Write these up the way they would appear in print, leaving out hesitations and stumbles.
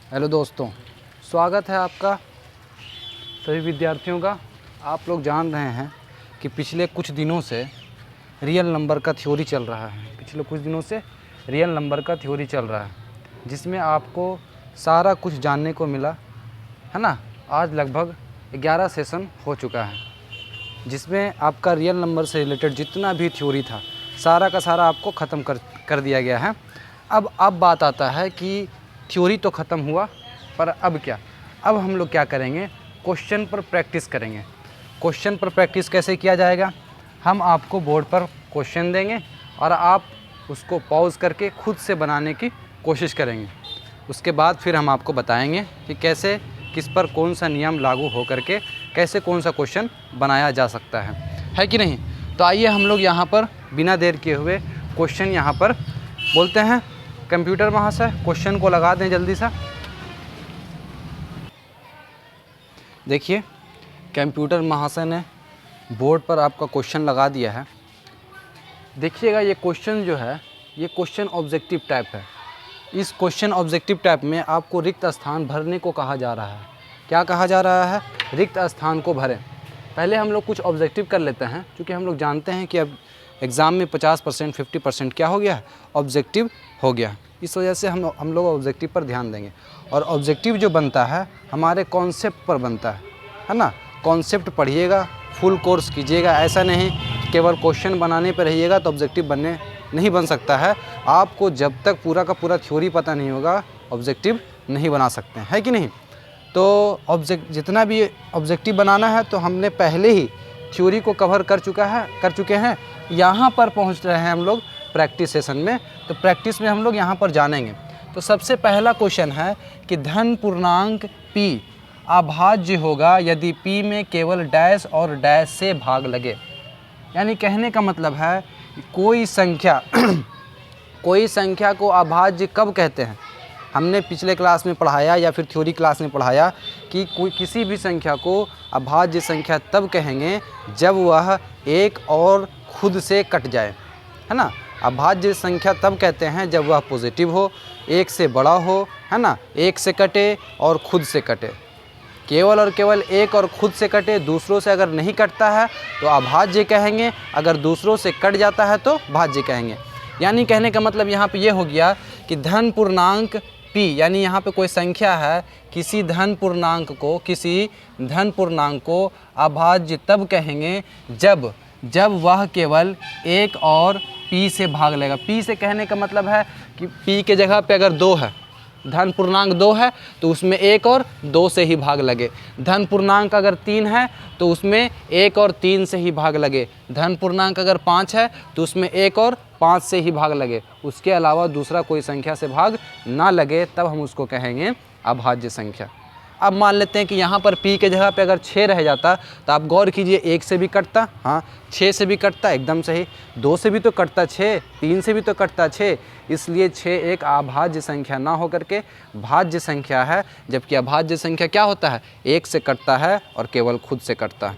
Hello दोस्तों, स्वागत है आपका सभी विद्यार्थियों का। आप लोग जान रहे हैं कि पिछले कुछ दिनों से रियल नंबर का थ्योरी चल रहा है। जिसमें आपको सारा कुछ जानने को मिला है ना। आज लगभग 11 सेशन हो चुका है, जिसमें आपका रियल नंबर से रिलेटेड जितना भी थ्योरी था सारा का सारा आपको ख़त्म कर दिया गया है। अब बात आता है कि थ्योरी तो ख़त्म हुआ, पर अब क्या। अब हम लोग क्या करेंगे, क्वेश्चन पर प्रैक्टिस करेंगे। क्वेश्चन पर प्रैक्टिस कैसे किया जाएगा, हम आपको बोर्ड पर क्वेश्चन देंगे और आप उसको पॉज करके खुद से बनाने की कोशिश करेंगे। उसके बाद फिर हम आपको बताएंगे कि कैसे किस पर कौन सा नियम लागू हो करके कैसे कौन सा क्वेश्चन बनाया जा सकता है कि नहीं। तो आइए हम लोग यहाँ पर बिना देर किए हुए क्वेश्चन यहाँ पर बोलते हैं। कंप्यूटर महाशय क्वेश्चन को लगा दें जल्दी सा। देखिए, कंप्यूटर महाशय ने बोर्ड पर आपका क्वेश्चन लगा दिया है। देखिएगा, ये क्वेश्चन जो है ये क्वेश्चन ऑब्जेक्टिव टाइप है। इस क्वेश्चन ऑब्जेक्टिव टाइप में आपको रिक्त स्थान भरने को कहा जा रहा है। क्या कहा जा रहा है, रिक्त स्थान को भरें। पहले हम लोग कुछ ऑब्जेक्टिव कर लेते हैं, क्योंकि हम लोग जानते हैं कि अब एग्ज़ाम में 50% 50% क्या हो गया है, ऑब्जेक्टिव हो गया। इस वजह से हम लोग ऑब्जेक्टिव पर ध्यान देंगे। और ऑब्जेक्टिव जो बनता है हमारे कॉन्सेप्ट पर बनता है ना। कॉन्सेप्ट पढ़िएगा, फुल कोर्स कीजिएगा। ऐसा नहीं केवल क्वेश्चन बनाने पर रहिएगा तो ऑब्जेक्टिव नहीं बन सकता है। आपको जब तक पूरा का पूरा थ्योरी पता नहीं होगा ऑब्जेक्टिव नहीं बना सकते हैं, है कि नहीं। तो जितना भी ऑब्जेक्टिव बनाना है तो हमने पहले ही थ्योरी को कवर कर चुके हैं। यहाँ पर पहुँच रहे हैं हम लोग प्रैक्टिस सेशन में। तो प्रैक्टिस में हम लोग यहाँ पर जानेंगे। तो सबसे पहला क्वेश्चन है कि धन पूर्णांक p अभाज्य होगा यदि p में केवल डैश और डैश से भाग लगे। यानी कहने का मतलब है कोई संख्या को अभाज्य कब कहते हैं। हमने पिछले क्लास में पढ़ाया या फिर थ्योरी क्लास में पढ़ाया कि किसी भी संख्या को अभाज्य संख्या तब कहेंगे जब वह एक और खुद से कट जाए, है ना। अभाज्य संख्या तब कहते हैं जब वह पॉजिटिव हो, एक से बड़ा हो, है ना, एक से कटे और खुद से कटे। केवल और केवल एक और खुद से कटे, दूसरों से अगर नहीं कटता है तो अभाज्य कहेंगे, अगर दूसरों से कट जाता है तो भाज्य कहेंगे। यानी कहने का मतलब यहाँ पे ये हो गया कि धन पूर्णांक p, यानी यहाँ पे कोई संख्या है, किसी धन पूर्णांक को अभाज्य तब कहेंगे जब वह केवल एक और p से भाग लेगा। p से कहने का मतलब है कि p के जगह पे अगर 2 है, धन पूर्णांक 2 है तो उसमें एक और 2 से ही भाग लगे। धन पूर्णांक अगर 3 है तो उसमें एक और 3 से ही भाग लगे। धन पूर्णांक अगर 5 है तो उसमें एक और 5 से ही भाग लगे। उसके अलावा दूसरा कोई संख्या से भाग ना लगे, तब हम उसको कहेंगे अभाज्य संख्या। अब मान लेते हैं कि यहाँ पर p के जगह पे अगर 6 रह जाता तो आप गौर कीजिए, 1 से भी कटता, हाँ 6 से भी कटता, एकदम सही, 2 से भी तो कटता 6, 3 से भी तो कटता 6। इसलिए 6 एक अभाज्य संख्या ना होकर के भाज्य संख्या है। जबकि अभाज्य संख्या क्या होता है, 1 से कटता है और केवल खुद से कटता है।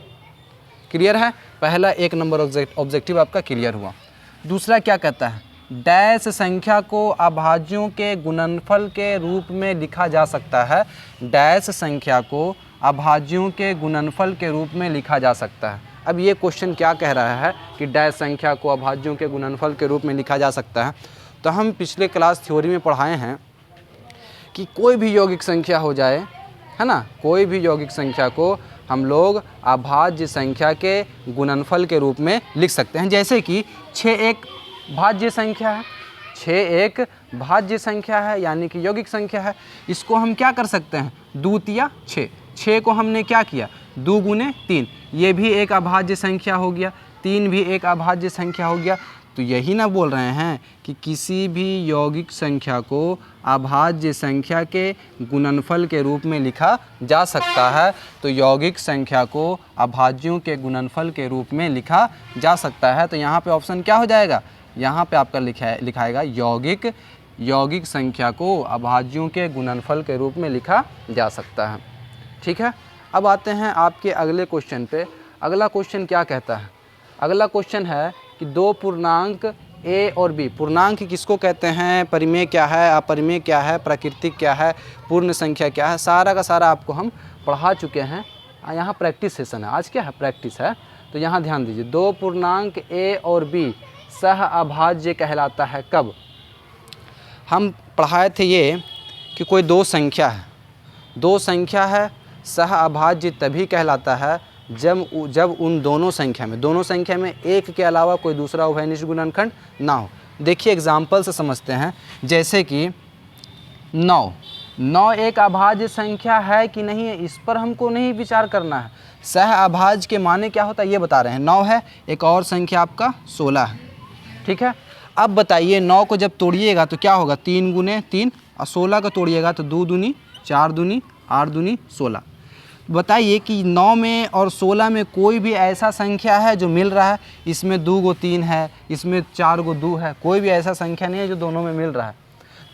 क्लियर है, पहला 1 नंबर ऑब्जेक्टिव आपका क्लियर हुआ। दूसरा क्या कहता है, डैश संख्या को अभाज्यों के गुणनफल के रूप में लिखा जा सकता है। डैश संख्या को अभाज्यों के गुणनफल के रूप में लिखा जा सकता है। अब ये क्वेश्चन क्या कह रहा है कि डैश संख्या को अभाज्यों के गुणनफल के रूप में लिखा जा सकता है। तो हम पिछले क्लास थ्योरी में पढ़ाए हैं कि कोई भी यौगिक संख्या हो जाए, है ना, कोई भी यौगिक संख्या को हम लोग अभाज्य संख्या के गुणनफल के रूप में लिख सकते हैं। जैसे कि 6 एक भाज्य संख्या है, 6 एक भाज्य संख्या है, यानी कि यौगिक संख्या है। इसको हम क्या कर सकते हैं, 2 तिया 6, 6 को हमने क्या किया, 2 गुने 3, ये भी एक अभाज्य संख्या हो गया, 3 भी एक अभाज्य संख्या हो गया। तो यही ना बोल रहे हैं कि किसी भी यौगिक संख्या को अभाज्य संख्या के गुणनफल के रूप में लिखा जा सकता है। तो यौगिक संख्या को अभाज्यों के गुणनफल के रूप में लिखा जा सकता है। तो यहाँ पे ऑप्शन क्या हो जाएगा, यहाँ पे आपका लिखाएगा यौगिक संख्या को अभाज्यों के गुणनफल के रूप में लिखा जा सकता है। ठीक है, अब आते हैं आपके अगले क्वेश्चन पे। अगला क्वेश्चन क्या कहता है, अगला क्वेश्चन है कि 2 पूर्णांक ए और बी, पूर्णांक किसको कहते हैं, परिमेय क्या है, अपरिमेय क्या है, प्राकृतिक क्या है, पूर्ण संख्या क्या है, सारा का सारा आपको हम पढ़ा चुके हैं। यहाँ प्रैक्टिस सेशन है, आज क्या है, प्रैक्टिस है। तो यहाँ ध्यान दीजिए, दो पूर्णांक ए और बी सह अभाज्य कहलाता है कब। हम पढ़ाए थे ये कि कोई दो संख्या है, दो संख्या है, सह अभाज्य तभी कहलाता है जब उन दोनों संख्या में एक के अलावा कोई दूसरा उभयनिष्ठ गुणनखंड ना हो। देखिए एग्जाम्पल से समझते हैं, जैसे कि 9 एक अभाज्य संख्या है कि नहीं है, इस पर हमको नहीं विचार करना है। सह अभाज्य के माने क्या होता है ये बता रहे हैं। 9 है, एक और संख्या आपका 16 है, ठीक है। अब बताइए 9 को जब तोड़िएगा तो क्या होगा, 3 गुने 3, और 16 को तोड़िएगा तो 2 दूनी 4 दूनी 8 दूनी 16। बताइए कि 9 में और 16 में कोई भी ऐसा संख्या है जो मिल रहा है, इसमें 2 गो 3 है, इसमें 4 गो 2 है, कोई भी ऐसा संख्या नहीं है जो दोनों में मिल रहा है।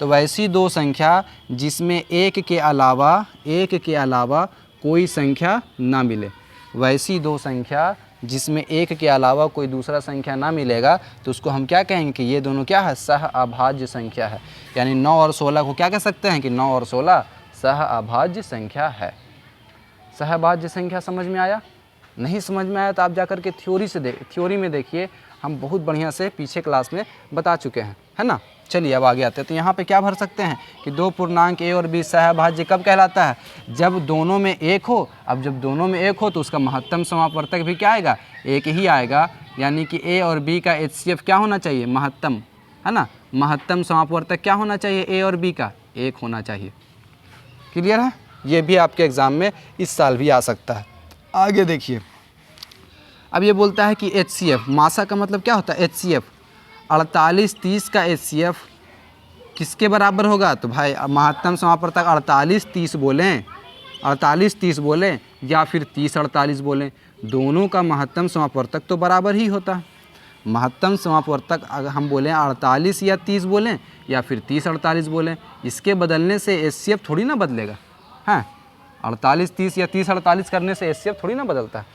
तो वैसी दो संख्या जिसमें एक के अलावा कोई संख्या ना मिले, वैसी दो संख्या जिसमें एक के अलावा कोई दूसरा संख्या ना मिलेगा, तो उसको हम क्या कहेंगे कि ये दोनों क्या है, सह अभाज्य संख्या है। यानी 9 और 16 को क्या कह सकते हैं कि 9 और 16 सह अभाज्य संख्या है। सहभाज्य संख्या समझ में आया? नहीं समझ में आया तो आप जाकर के थ्योरी में देखिए, हम बहुत बढ़िया से पीछे क्लास में बता चुके हैं, है ना। चलिए अब आगे आते हैं। तो यहाँ पे क्या भर सकते हैं कि दो पूर्णांक ए और बी सहभाज्य कब कहलाता है, जब दोनों में एक हो। अब जब दोनों में एक हो तो उसका महत्तम समापवर्तक भी क्या आएगा, एक ही आएगा। यानी कि ए और बी का HCF क्या होना चाहिए, महत्तम, है ना। महत्तम समापवर्तक क्या होना चाहिए, ए और बी का एक होना चाहिए। क्लियर है? ये भी आपके एग्ज़ाम में इस साल भी आ सकता है। आगे देखिए, अब ये बोलता है कि HCF, मासा का मतलब क्या होता है, HCF 48-30 का HCF किसके बराबर होगा। तो भाई महत्तम समापवर्तक 48-30 बोलें, 48-30 बोलें या फिर 30-48 बोलें, दोनों का महत्तम समापवर्तक तो बराबर ही होता है। महत्तम समापवर्तक अगर हम बोलें 48 या 30 बोलें या फिर 30-48 बोलें, इसके बदलने से HCF थोड़ी ना बदलेगा। हाँ, 48-30 या 30-48 करने से HCF थोड़ी ना बदलता है।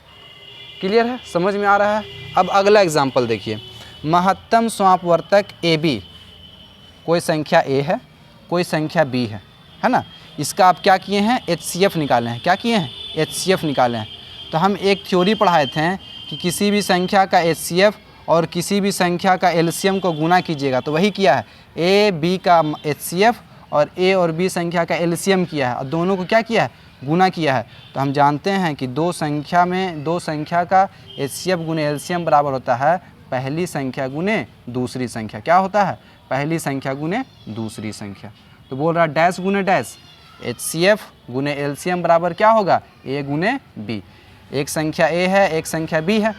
क्लियर है, समझ में आ रहा है? अब अगला एग्जाम्पल देखिए, महत्तम समापवर्तक AB, कोई संख्या A है, कोई संख्या B है ना। इसका आप क्या किए हैं, HCF निकाले हैं। क्या किए हैं, HCF निकाले हैं। तो हम एक थ्योरी पढ़ाए थे कि किसी भी संख्या का HCF और किसी भी संख्या का LCM को गुना कीजिएगा, तो वही किया है। A B का HCF और A और B संख्या का LCM किया है और दोनों को क्या किया है, गुना किया है। तो हम जानते हैं कि दो संख्या का HCF गुने LCM बराबर होता है पहली संख्या गुने दूसरी संख्या। क्या होता है, पहली संख्या गुने दूसरी संख्या। तो बोल रहा डैश गुने डैश, HCF गुने LCM बराबर क्या होगा, A गुने B। एक संख्या A है, एक संख्या B है,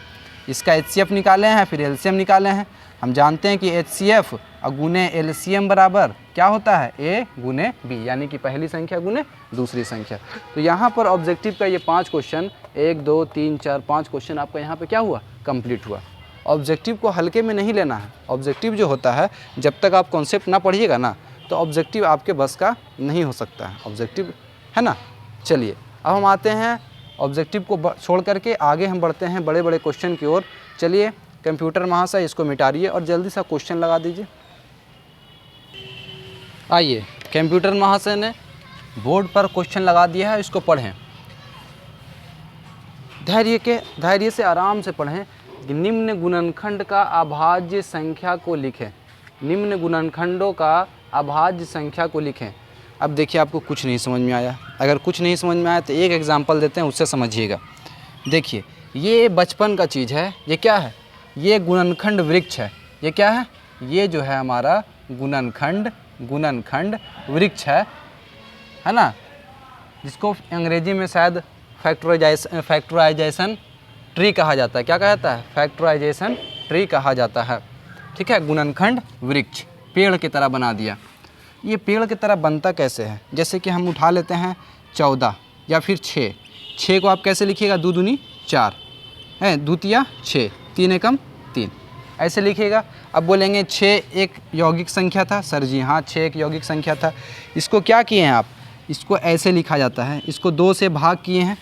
इसका HCF निकाले हैं, फिर LCM निकाले हैं। हम जानते हैं कि HCF गुने LCM बराबर क्या होता है, A गुने B, यानी कि पहली संख्या गुने दूसरी संख्या। तो यहाँ पर ऑब्जेक्टिव का ये 5 क्वेश्चन, 1 2 3 4 5 क्वेश्चन आपका यहाँ पे क्या हुआ, कंप्लीट हुआ। ऑब्जेक्टिव को हल्के में नहीं लेना है। ऑब्जेक्टिव जो होता है, जब तक आप कॉन्सेप्ट ना पढ़िएगा ना, तो ऑब्जेक्टिव आपके बस का नहीं हो सकता है ऑब्जेक्टिव, है ना। चलिए अब हम आते हैं ऑब्जेक्टिव को छोड़ करके आगे हम बढ़ते हैं बड़े बड़े क्वेश्चन की ओर। चलिए कंप्यूटर महाशय इसको मिटाइए और जल्दी सा क्वेश्चन लगा दीजिए। आइए, कंप्यूटर महाशय ने बोर्ड पर क्वेश्चन लगा दिया है, इसको पढ़ें। धैर्य से आराम से पढ़ें। निम्न गुणनखंड का अभाज्य संख्या को लिखें। निम्न गुणनखंडों का अभाज्य संख्या को लिखें। अब देखिए आपको कुछ नहीं समझ में आया। अगर कुछ नहीं समझ में आया तो एक एग्जाम्पल देते हैं, उससे समझिएगा। देखिए ये बचपन का चीज़ है। ये क्या है, ये गुणनखंड वृक्ष है। ये क्या है, ये जो है हमारा गुणनखंड वृक्ष है ना, जिसको अंग्रेजी में शायद फैक्टराइजेशन ट्री कहा जाता है। क्या कहा जाता है, फैक्टराइजेशन ट्री कहा जाता है। ठीक है, गुणनखंड वृक्ष पेड़ की तरह बना दिया। ये पेड़ की तरह बनता कैसे है, जैसे कि हम उठा लेते हैं 14 या फिर 6 को आप कैसे लिखिएगा, 2 दूनी 4 है, द्वितीया 6, 3 एकम 3, ऐसे लिखिएगा। अब बोलेंगे 6 एक यौगिक संख्या था। सर जी हाँ, 6 एक यौगिक संख्या था। इसको क्या किए हैं आप, इसको ऐसे लिखा जाता है। इसको 2 से भाग किए हैं,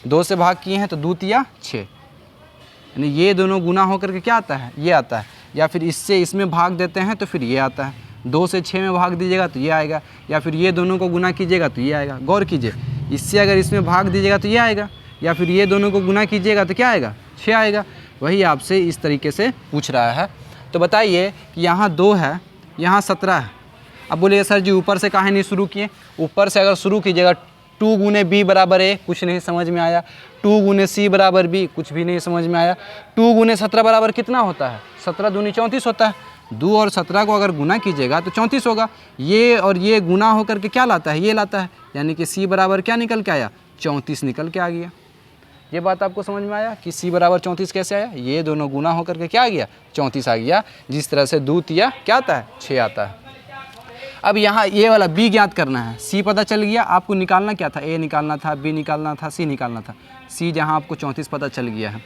2 से भाग किए हैं तो द्वितीया 6, यानी ये दोनों गुना होकर के क्या आता है, ये आता है। या फिर इससे इसमें भाग देते हैं तो फिर ये आता है, 2 से 6 में भाग दीजिएगा तो ये आएगा, या फिर ये दोनों को गुना कीजिएगा तो ये आएगा। गौर कीजिए, इससे अगर इसमें भाग दीजिएगा तो ये आएगा, या फिर ये दोनों को गुना कीजिएगा तो क्या आएगा, 6 आएगा। वही आपसे इस तरीके से पूछ रहा है। तो बताइए कि यहाँ 2 है, यहाँ 17 है। अब बोलिए सर जी ऊपर से काहे नहीं शुरू किए? ऊपर से अगर शुरू कीजिएगा 2 गुने b बराबर a, कुछ नहीं समझ में आया। 2 गुने c बराबर b, कुछ भी नहीं समझ में आया। 2 गुने 17 बराबर कितना होता है? 17 दूनी 34 होता है। 2 और 17 को अगर गुना कीजिएगा तो 34 होगा। ये और ये गुना होकर के क्या लाता है? ये लाता है, यानी कि c बराबर क्या निकल के आया? 34 निकल के आ गया। ये बात आपको समझ में आया कि c बराबर 34 कैसे आया? ये दोनों गुना होकर के क्या आ गया? 34 आ गया। जिस तरह से 2 तिया क्या आता है? 6 आता है। अब यहाँ ये वाला b ज्ञात करना है। c पता चल गया, आपको निकालना क्या था? a निकालना था, b निकालना था, c निकालना था। c जहाँ आपको 34 पता चल गया है।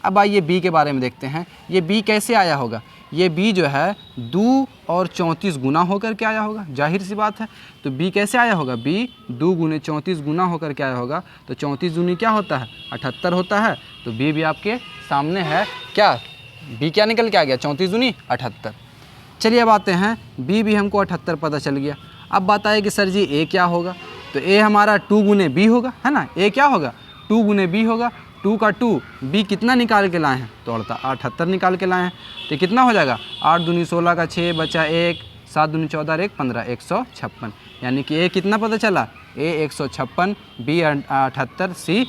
अब आइए b के बारे में देखते हैं। ये b कैसे आया होगा? ये b जो है 2 और 34 गुना होकर के आया होगा, जाहिर सी बात है। तो b कैसे आया होगा? b 2 गुने 34 गुना होकर के आया होगा। तो 34 दूनी क्या होता है? 78 होता है। तो b भी आपके सामने है। क्या b क्या निकल के आ गया? 34 दूनी 78। चलिए अब आते हैं, b भी हमको 78 पता चल गया। अब बात आए कि सर जी a क्या होगा? तो a हमारा 2 गुने b होगा, है ना। a क्या होगा? 2 गुने b होगा। 2 का 2, b कितना निकाल के लाए हैं? तो 78 निकाल के लाए हैं। तो कितना हो जाएगा? 8 दूनी 16 का 6 बचा 1, 7 दूनी 14 1 15, 156। यानी कि a कितना पता चला? a 156, b 78, c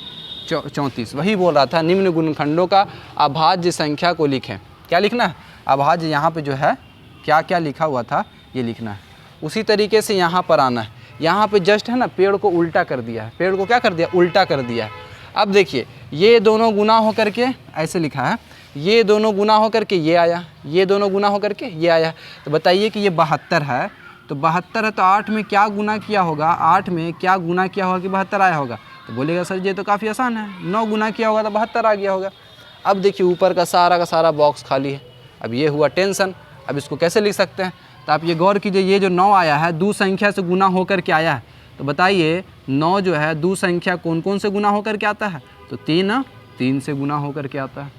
34। वही बोल रहा था, निम्न गुणनखंडों का अभाज्य संख्या को लिखें। क्या लिखना है? अभाज्य यहाँ पे जो है क्या क्या लिखा हुआ था ये लिखना है। उसी तरीके से यहाँ पर आना है। यहाँ पे जस्ट है ना पेड़ को उल्टा कर दिया है। पेड़ को क्या कर दिया? उल्टा कर दिया है। अब देखिए ये दोनों गुना होकर के ऐसे लिखा है, ये दोनों गुना होकर के ये आया, ये दोनों गुना होकर के ये आया। तो बताइए कि ये 72 है। तो 72 है तो 8 में क्या गुना किया होगा? 8 में क्या गुना किया होगा कि 72 आया होगा? तो बोलेगा सर ये तो काफ़ी आसान है, 9 गुना किया होगा तो 72 आ गया होगा। अब देखिए ऊपर का सारा बॉक्स खाली है। अब ये हुआ टेंशन। अब इसको कैसे लिख सकते हैं? तो आप ये गौर कीजिए, ये जो 9 आया है 2 संख्या से गुना होकर के आया है। तो बताइए 9 जो है 2 संख्या कौन कौन से गुना होकर के आता है? तो 3 से गुना होकर के आता है।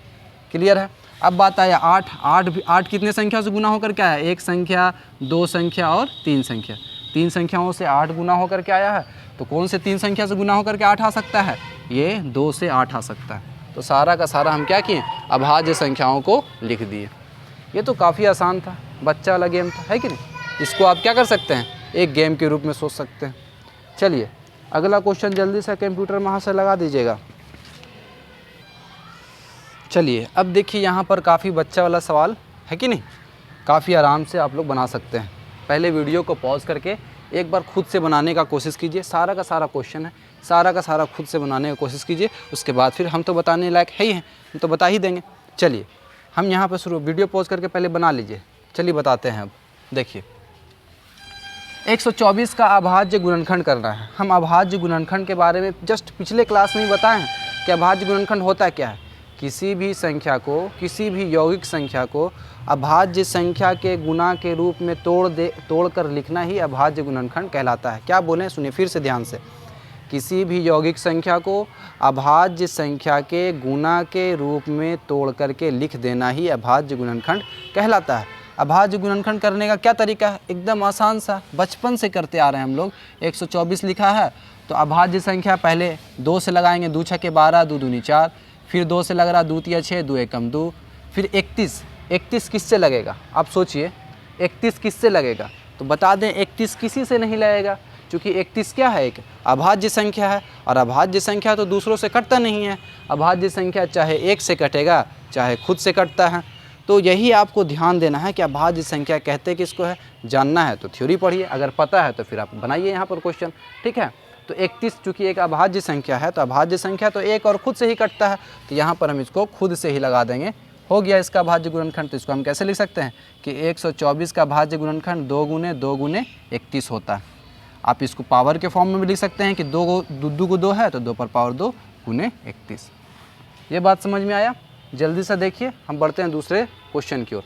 क्लियर है? अब बात आया 8 कितने संख्या से गुना होकर के आया? 1 संख्या, 2 संख्या और 3 संख्या। 3 संख्याओं से 8 गुना होकर के आया है। तो कौन से 3 संख्या से गुना होकर के 8 आ सकता है? ये 2 से 8 आ सकता है। तो सारा का सारा हम क्या किए? अभाज्य संख्याओं को लिख दिए। ये तो काफ़ी आसान था, बच्चा वाला गेम था, है कि नहीं? इसको आप क्या कर सकते हैं? एक गेम के रूप में सोच सकते हैं। चलिए अगला क्वेश्चन जल्दी से कंप्यूटर में हाथ से लगा दीजिएगा। चलिए अब देखिए यहाँ पर काफ़ी बच्चा वाला सवाल है कि नहीं, काफ़ी आराम से आप लोग बना सकते हैं। पहले वीडियो को पॉज करके एक बार खुद से बनाने का कोशिश कीजिए। सारा का सारा क्वेश्चन है, सारा का सारा खुद से बनाने की कोशिश कीजिए। उसके बाद फिर हम तो बताने लायक है ही हैं, हम तो बता ही देंगे। चलिए हम यहाँ पर शुरू, वीडियो पॉज करके पहले बना लीजिए। चलिए बताते हैं। अब देखिए 124 का अभाज्य गुणनखंड करना है। हम अभाज्य गुणनखंड के बारे में जस्ट पिछले क्लास में ही बताए हैं कि अभाज्य गुणनखंड होता क्या है। किसी भी संख्या को, किसी भी यौगिक संख्या को अभाज्य संख्या के गुना के रूप में तोड़कर लिखना ही अभाज्य गुणनखंड कहलाता है। क्या बोलें? सुनिए फिर से ध्यान से। किसी भी यौगिक संख्या को अभाज्य संख्या के गुना के रूप में तोड़ करके लिख देना ही अभाज्य गुणनखंड कहलाता है। अभाज्य गुणनखंड करने का क्या तरीका है? एकदम आसान सा, बचपन से करते आ रहे हैं हम लोग। 124 लिखा है तो अभाज्य संख्या पहले 2 से लगाएंगे, 2 छके 12, 2 दूनी 4, फिर 2 से लग रहा 2 तिया 6, 2 एकम 2, फिर 31 किससे लगेगा? आप सोचिए 31 किससे लगेगा? तो बता दें 31 किसी से नहीं लगेगा, क्योंकि 31 क्या है? एक अभाज्य संख्या है, और अभाज्य संख्या तो दूसरों से कटता नहीं है। अभाज्य संख्या चाहे एक से कटेगा चाहे खुद से कटता है। तो यही आपको ध्यान देना है कि अभाज्य संख्या कहते किसको है। जानना है तो थ्योरी पढ़िए, अगर पता है तो फिर आप बनाइए यहाँ पर क्वेश्चन, ठीक है। तो 31 चूँकि एक अभाज्य संख्या है, तो अभाज्य संख्या तो एक और खुद से ही कटता है, तो यहाँ पर हम इसको खुद से ही लगा देंगे। हो गया इसका अभाज्य गुणनखंड। तो इसको हम कैसे लिख सकते हैं कि 124 का अभाज्य गुणनखंड 2 गुने 2 गुने 31 होता है। आप इसको पावर के फॉर्म में भी लिख सकते हैं कि 2 को 2 है तो 2 पर पावर 2 गुने 31। ये बात समझ में आया? जल्दी से देखिए, हम बढ़ते हैं दूसरे क्वेश्चन की ओर।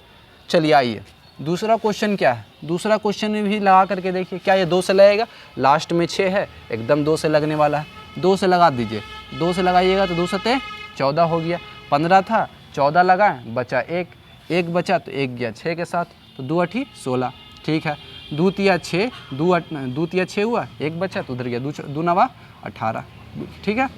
चलिए आइए, दूसरा क्वेश्चन क्या है? दूसरा क्वेश्चन में भी लगा करके देखिए, क्या ये 2 से लगेगा? लास्ट में 6 है, एकदम 2 से लगने वाला है। 2 से लगा दीजिए, 2 से लगाइएगा तो 2 सते 14 हो गया। 15 था, 14 लगाएं, बचा 1, एक बचा तो एक गया 6 के साथ, तो 2 8 16, ठीक है। 2 तिया 6, 2 तिया 6 हुआ, एक बचा तो उधर गया 2 9 18, ठीक है।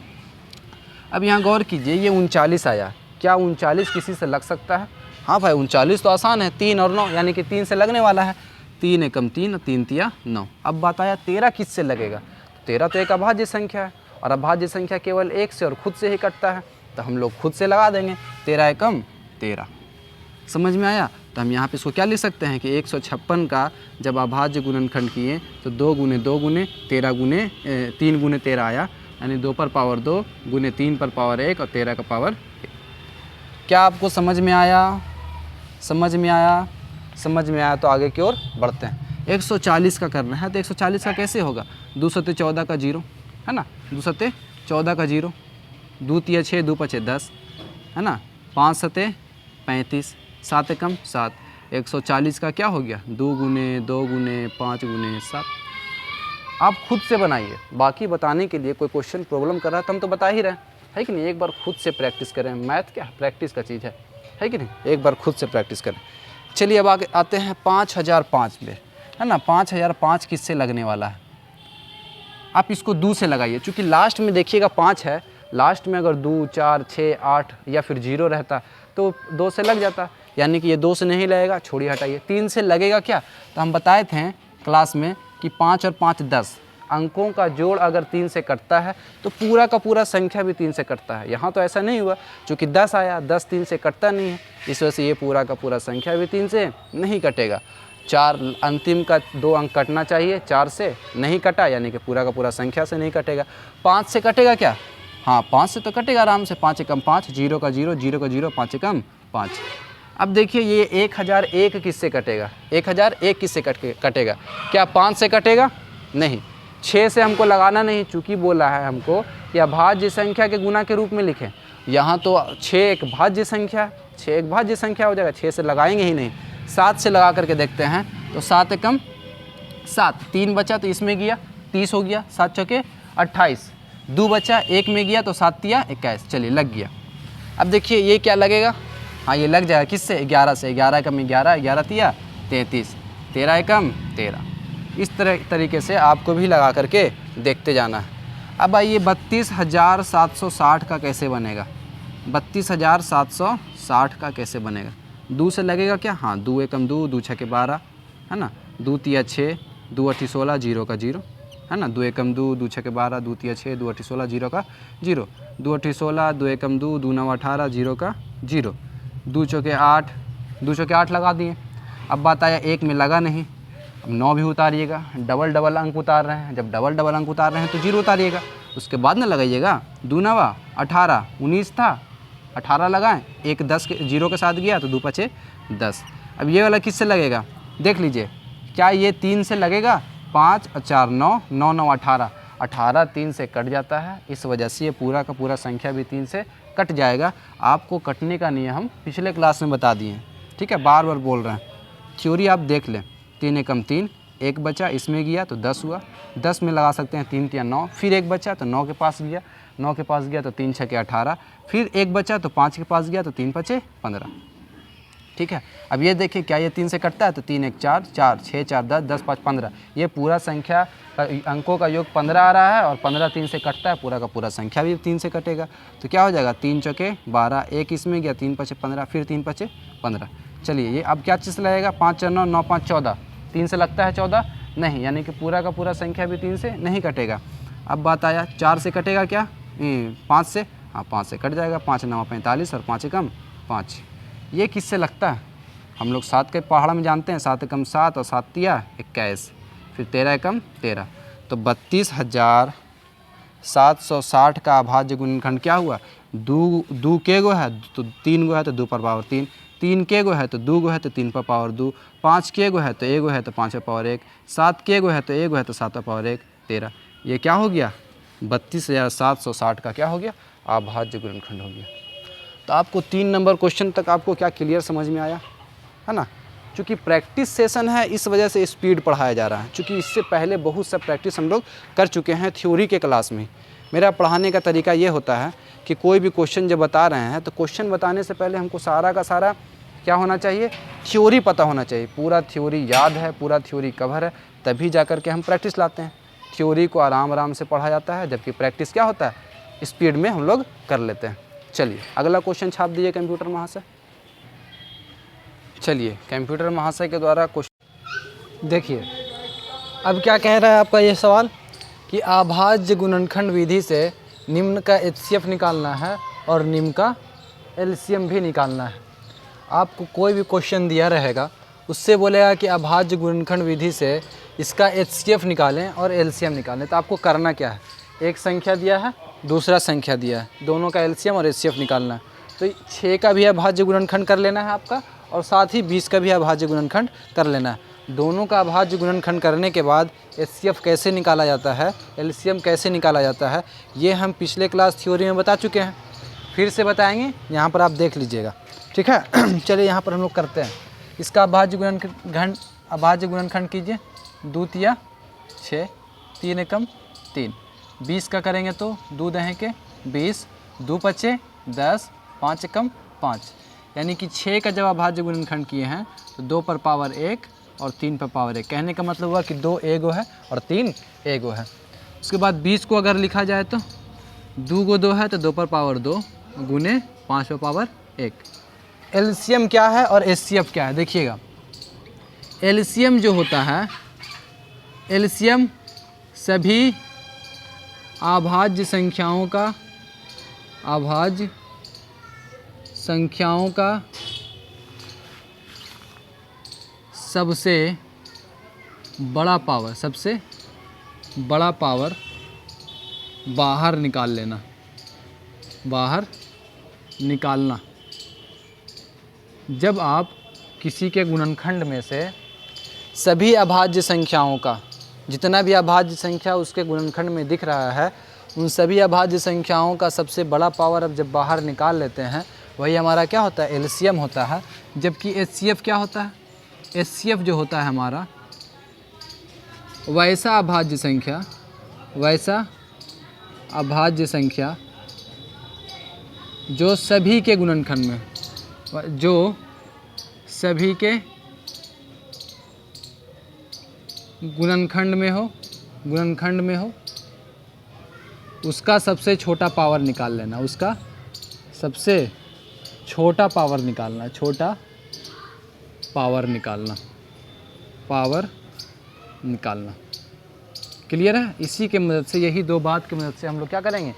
अब यहाँ गौर कीजिए, ये 39 आया, क्या 39 किसी से लग सकता है? हाँ भाई 39 तो आसान है, 3 और 9 यानी कि 3 से लगने वाला है। 3 एकम 3 और 3 तिया 9। अब बात आया 13 किससे लगेगा? 13 तो एक अभाज्य संख्या है और अभाज्य संख्या केवल एक से और खुद से ही कटता है, तो हम लोग खुद से लगा देंगे। 13 एकम 13, समझ में आया? तो हम यहाँ पे इसको क्या लिख सकते हैं कि 156 का जब अभाज्य गुणनखंड किए तो 2 गुने 2 गुने 13 गुने 3 गुने 13 आया, यानी 2 पर पावर 2 गुने 3 पर पावर 1 और 13 का पावर 1। क्या आपको समझ में आया? समझ में आया? समझ में आया तो आगे की ओर बढ़ते हैं। 140 का करना है, तो 140 का कैसे होगा? 2 सत्ते 14 का 0 है ना, 2 सत्ते 14 का 0, 2 तिया 6, 2 पचे 10 है ना, 5 सत्ते 35, 7 एकम 7। 140 का क्या हो गया? 2 गुने 2 गुने 5 गुने 7। आप खुद से बनाइए, बाकी बताने के लिए कोई क्वेश्चन प्रॉब्लम कर रहा है तो हम तो बता ही रहे हैं, है कि नहीं? एक बार खुद से प्रैक्टिस करें, मैथ क्या प्रैक्टिस का चीज़ है कि नहीं? एक बार खुद से प्रैक्टिस करें। चलिए अब आगे आते हैं 5005 में, है ना। 5005 किससे लगने वाला है? आप इसको 2 से लगाइए, चूँकि लास्ट में देखिएगा 5 है, लास्ट में अगर 2 4 6 8 या फिर 0 रहता तो 2 से लग जाता, यानी कि ये 2 से नहीं लगेगा, छोड़िए हटाइए। 3 से लगेगा क्या? तो हम बताए थे क्लास में कि 5 और 5 10 अंकों का जोड़ अगर 3 से कटता है तो पूरा का पूरा संख्या भी 3 से कटता है। यहाँ तो ऐसा नहीं हुआ, चूँकि 10 आया, 10 3 से कटता नहीं है, इस वजह से ये पूरा का पूरा संख्या भी 3 से नहीं कटेगा। 4 अंतिम का 2 अंक कटना चाहिए, 4 से नहीं कटा, यानी कि पूरा का पूरा संख्या से नहीं कटेगा। 5 से कटेगा क्या? हाँ 5 से तो कटेगा आराम से, 5 एकम 5, 0 का 0, 0 का 0, 5 एकम 5। अब देखिए ये 1001 किससे कटेगा? 1001 किससे कटेगा? क्या 5 से कटेगा? नहीं। 6 से हमको लगाना नहीं, चूँकि बोला है हमको कि अभाज्य संख्या के गुना के रूप में लिखें। यहाँ तो 6 एक भाज्य संख्या, 6 एक भाज्य संख्या हो जाएगा, 6 से लगाएंगे ही नहीं। 7 से लगा करके देखते हैं, तो 7 एकम 7, 3 बचा तो इसमें गया 30 हो गया, 7 चौके 28, 2 बचा 1 में गया तो 7 तिया 21, चलिए लग गया। अब देखिए ये क्या लगेगा? हाँ ये लग जाएगा किससे? 11 से। 11 एकम 11, 11 तिया 33, 13 एकम 13। इस तरीके से आपको भी लगा करके देखते जाना है। अब आइए 32,760 का कैसे बनेगा? 32,760 का कैसे बनेगा? 2 से लगेगा क्या? हाँ 2 एकम 2, 2 छके 12 है ना, 2 तिया 6, 2 अठी 16, 0 का 0 है ना, 2 एकम 2, 2 छके 12, 2 तिया 6, 2 अठी 16, 0 का 0, 2 अठी 16, 2 एकम 2, 2 9 18, 0 का 0, 2 चौके 8, 2 चौके 8 लगा दिए। अब बात आया 1 में लगा नहीं, अब 9 भी उतारिएगा, डबल डबल अंक उतार रहे हैं, जब डबल डबल अंक उतार रहे हैं तो 0 उतारिएगा, उसके बाद ना लगाइएगा। 2 9 18, 19 था, 18 लगाएं, एक 10 के 0 के साथ गया तो 2 पचे 10। अब ये वाला किससे लगेगा? देख लीजिए, क्या ये 3 से लगेगा? 5 और 4 9, 9 9 18, 18 3 से कट जाता है, इस वजह से ये पूरा का पूरा संख्या भी 3 से कट जाएगा। आपको कटने का नियम हम पिछले क्लास में बता दिए हैं, ठीक है, बार बार बोल रहे हैं। थ्योरी आप देख लें, 3 एकम 3, 1 बचा इसमें गया तो 10 हुआ, 10 में लगा सकते हैं 3 तिया 9, फिर 1 बचा तो 9 के पास गया, 9 के पास गया तो 3 छके 18, फिर 1 बचा तो 5 के पास गया तो 3 पचे 15, ठीक है। अब ये देखिए क्या ये 3 से कटता है? तो 3 1 4, 4 6 4 10, 10 5 15, ये पूरा संख्या अंकों का योग 15 आ रहा है और 15 3 से कटता है, पूरा का पूरा संख्या भी 3 से कटेगा, तो क्या हो जाएगा? 3 चौके 12, 1 इसमें गया, 3 पचे 15, फिर 3 पचे 15। चलिए ये अब क्या चीज़ से लगेगा? 5 4 9, 9 5 14, 3 से लगता है 14 नहीं, यानी कि पूरा का पूरा संख्या भी 3 से नहीं कटेगा। अब बात आया 4 से कटेगा क्या? 5 से, हाँ 5 से कट जाएगा, 5 9 45 और 5 एकम 5। ये किससे लगता है? हम लोग 7 के पहाड़ में जानते हैं, 7 एकम 7 और 7 तिया 21, फिर 13 एकम 13, तो 32,760 का अभाज्य गुणनखंड क्या हुआ? 2 के गो है तो 3 गो है तो 2 पर पावर 3, 3 के गो है तो 2 गो है तो 3 पर पावर 2, 5 के गो है तो 1 गो है तो 5 पर पावर 1, 7 के गो है तो 1 गो है तो 7 पर पावर 1, 13। ये क्या हो गया? 32,760 का क्या हो गया? अभाज्य गुणनखंड हो गया। तो आपको 3 नंबर क्वेश्चन तक आपको क्या क्लियर समझ में आया है ना? चूँकि प्रैक्टिस सेशन है इस वजह से स्पीड पढ़ाया जा रहा है, चूँकि इससे पहले बहुत सा प्रैक्टिस हम लोग कर चुके हैं थ्योरी के क्लास में। मेरा पढ़ाने का तरीका ये होता है कि कोई भी क्वेश्चन जब बता रहे हैं तो क्वेश्चन बताने से पहले हमको सारा का सारा क्या होना चाहिए, थ्योरी पता होना चाहिए, पूरा थ्योरी याद है, पूरा थ्योरी कवर है, तभी जा कर के हम प्रैक्टिस लाते हैं। थ्योरी को आराम आराम से पढ़ा जाता है, जबकि प्रैक्टिस क्या होता है, स्पीड में हम लोग कर लेते हैं। चलिए अगला क्वेश्चन छाप दीजिए कंप्यूटर महाशय। चलिए कंप्यूटर महाशय के द्वारा क्वेश्चन देखिए। अब क्या कह रहा है आपका ये सवाल कि अभाज्य गुणनखंड विधि से निम्न का HCF निकालना है और निम्न का LCM भी निकालना है। आपको कोई भी क्वेश्चन दिया रहेगा उससे बोलेगा कि अभाज्य गुणनखंड विधि से इसका HCF निकालें और LCM निकालें। तो आपको करना क्या है, एक संख्या दिया है, दूसरा संख्या दिया है, दोनों का LCM और HCF निकालना है। तो 6 का भी अभाज्य गुणनखंड कर लेना है आपका, और साथ ही 20 का भी अभाज्य गुणनखंड कर लेना है। दोनों का अभाज्य गुणनखंड करने के बाद HCF कैसे निकाला जाता है, LCM कैसे निकाला जाता है, ये हम पिछले क्लास थ्योरी में बता चुके हैं, फिर से बताएंगे, यहाँ पर आप देख लीजिएगा, ठीक है। चलिए यहाँ पर हम लोग करते हैं। इसका अभाज्य गुणनखंड कीजिए, 2 तिया 6, 3 एकम 3, 20 का करेंगे तो 2 दहें के 20, 2 पचे 10, 5 एकम 5, यानी कि 6 का जब अभाज्य गुणनखंड किए हैं तो 2 पर पावर 1 और 3 पर पावर 1। कहने का मतलब हुआ कि 2 एगो है और 3 एगो है। उसके बाद 20 को अगर लिखा जाए तो 2 गो 2 है तो 2 पर पावर 2 गुने 5 पर पावर 1। LCM क्या है और HCF क्या है देखिएगा। LCM जो होता है, LCM सभी अभाज्य संख्याओं का सबसे बड़ा पावर बाहर निकालना। जब आप किसी के गुणनखंड में से सभी अभाज्य संख्याओं का, जितना भी अभाज्य संख्या उसके गुणनखंड में दिख रहा है, उन सभी अभाज्य संख्याओं का सबसे बड़ा पावर अब जब बाहर निकाल लेते हैं, वही हमारा क्या होता है, LCM होता है। जबकि HCF क्या होता है, HCF जो होता है हमारा वैसा अभाज्य संख्या जो सभी के गुणनखंड में हो, उसका सबसे छोटा पावर निकाल लेना, उसका सबसे छोटा पावर निकालना। क्लियर है। इसी के मदद से, यही दो बात की मदद से हम लोग क्या करेंगे,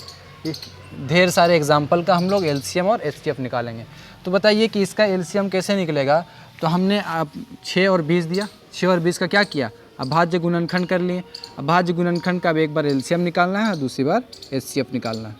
ढेर सारे एग्जाम्पल का हम लोग LCM और HCF निकालेंगे। तो बताइए कि इसका LCM कैसे निकलेगा। तो हमने 6 और 20 दिया, 6 और 20 का क्या किया, अभाज्य गुणनखंड कर लिए। अभाज्य गुणनखंड का अब एक बार LCM निकालना है और दूसरी बार HCF निकालना है।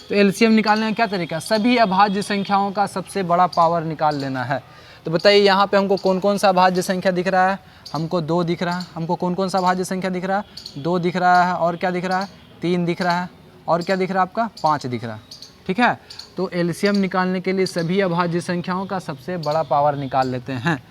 तो LCM निकालने का क्या तरीका, सभी अभाज्य संख्याओं का सबसे बड़ा पावर निकाल लेना है। तो बताइए यहाँ पे हमको कौन कौन सा अभाज्य संख्या दिख रहा है, हमको 2 दिख रहा है। हमको कौन कौन सा अभाज्य संख्या दिख रहा है, 2 दिख रहा है, और क्या दिख रहा है, 3 दिख रहा है, और क्या दिख रहा है आपका, 5 दिख रहा है। ठीक है। तो LCM निकालने के लिए सभी अभाज्य संख्याओं का सबसे बड़ा पावर निकाल लेते हैं।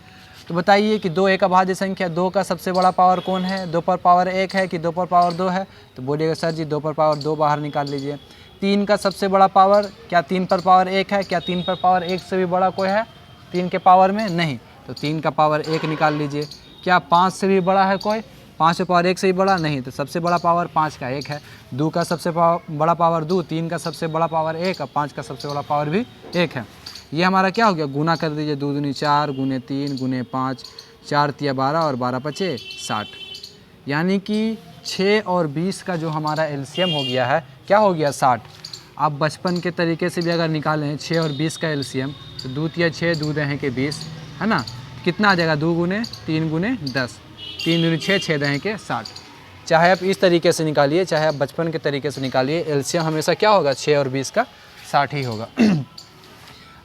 तो बताइए कि 2 एक अभाज्य संख्या, 2 का सबसे बड़ा पावर कौन है, 2 पर पावर 1 है कि 2 पर पावर 2 है। तो बोलिएगा सर जी 2 पर पावर 2 बाहर निकाल लीजिए। 3 का सबसे बड़ा पावर, क्या 3 पर पावर 1 है, क्या 3 पर पावर 1 से भी बड़ा कोई है 3 के पावर में, नहीं। तो 3 का पावर 1 निकाल लीजिए। क्या 5 से भी बड़ा है कोई, 5 पावर 1 से ही बड़ा, नहीं। तो सबसे बड़ा पावर 5 का 1 है। 2 का सबसे बड़ा पावर 2, 3 का सबसे बड़ा पावर 1 और 5 का सबसे बड़ा पावर भी 1 है। ये हमारा क्या हो गया, गुना कर दीजिए, 2 दूनी 4 गुने 3 गुने 5, 4 तिया 12 और 12 पचे 60। यानी कि 6 और 20 का जो हमारा LCM हो गया है, क्या हो गया, 60। आप बचपन के तरीके से भी अगर निकालें 6 और 20 का LCM, तो 2 तिया 6, 2 दहें के 20, है ना। कितना आ जाएगा, 2 गुने 3 गुने 10, 3 दूनी 6, 6 दहें के 60। चाहे आप इस तरीके से निकालिए, चाहे आप बचपन के तरीके से निकालिए, LCM हमेशा क्या होगा, 6 और 20 का 60 ही होगा।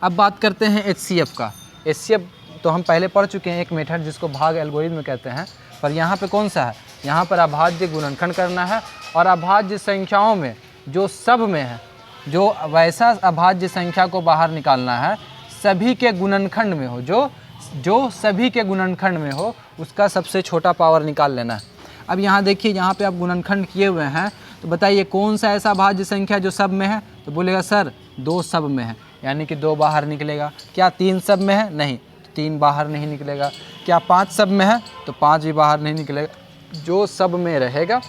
अब बात करते हैं HCF का। HCF तो हम पहले पढ़ चुके हैं, एक मेथड जिसको भाग एल्गोरिथम कहते हैं। पर यहाँ पे कौन सा है, यहाँ पर अभाज्य गुणनखंड करना है, और अभाज्य संख्याओं में जो सब में है, जो वैसा अभाज्य संख्या को बाहर निकालना है सभी के गुणनखंड में हो, जो सभी के गुणनखंड में हो, उसका सबसे छोटा पावर निकाल लेना है। अब यहाँ देखिए, यहाँ पे आप गुणनखंड किए हुए हैं, तो बताइए कौन सा ऐसा अभाज्य संख्या जो सब में है। तो बोलेगा सर 2 सब में है। यानी कि 2 बाहर निकलेगा। क्या 3 सब में है? नहीं, तो 3 बाहर नहीं निकलेगा। क्या 5 सब में है? तो 5 भी बाहर नहीं निकलेगा। जो सब में रहेगा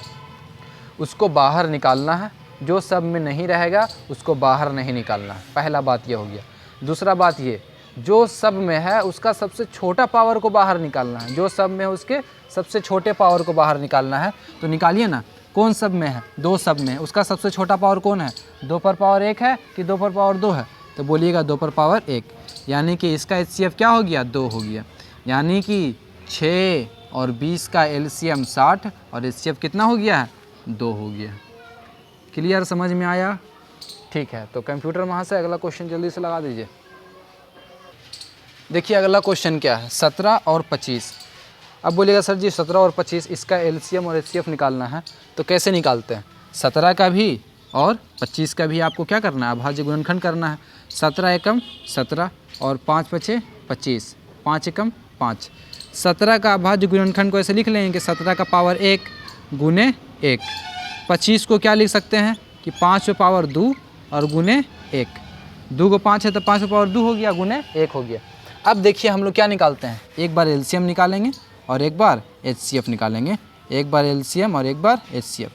उसको बाहर निकालना है, जो सब में नहीं रहेगा उसको बाहर नहीं निकालना है। पहला बात ये हो गया। दूसरा बात ये, जो सब में है उसका सबसे छोटा पावर को बाहर निकालना है, जो सब में है उसके सबसे छोटे पावर को बाहर निकालना है। तो निकालिए ना, कौन सब में है? 2 सब में है, उसका सबसे छोटा पावर कौन है? 2 पर पावर 1 है कि 2 पर पावर 2 है? तो बोलिएगा 2 पर पावर 1, यानी कि इसका HCF क्या हो गया? 2 हो गया। यानी कि 6 और 20 का LCM 60 और HCF कितना हो गया है? 2 हो गया। क्लियर, समझ में आया? ठीक है, तो कंप्यूटर वहाँ से अगला क्वेश्चन जल्दी से लगा दीजिए। देखिए अगला क्वेश्चन क्या है, 17 और 25। अब बोलिएगा सर जी 17 और 25 इसका LCM और HCF निकालना है, तो कैसे निकालते हैं? 17 का भी और 25 का भी आपको क्या करना है? अभाज्य गुणनखंड करना है। 17 एकम 17 और 5 पचे 25, 5 एकम 5। 17 का अभाज्य गुणनखंड को ऐसे लिख लेंगे कि 17 का पावर 1 गुने 1। 25 को क्या लिख सकते हैं कि 5 पे पावर 2 और गुने 1। 2 को 5 है तो 5 पे पावर 2 हो गया, गुने 1 हो गया। अब देखिए हम लोग क्या निकालते हैं, एक बार LCM निकालेंगे और एक बार HCF निकालेंगे। एक बार LCM और एक बार HCF।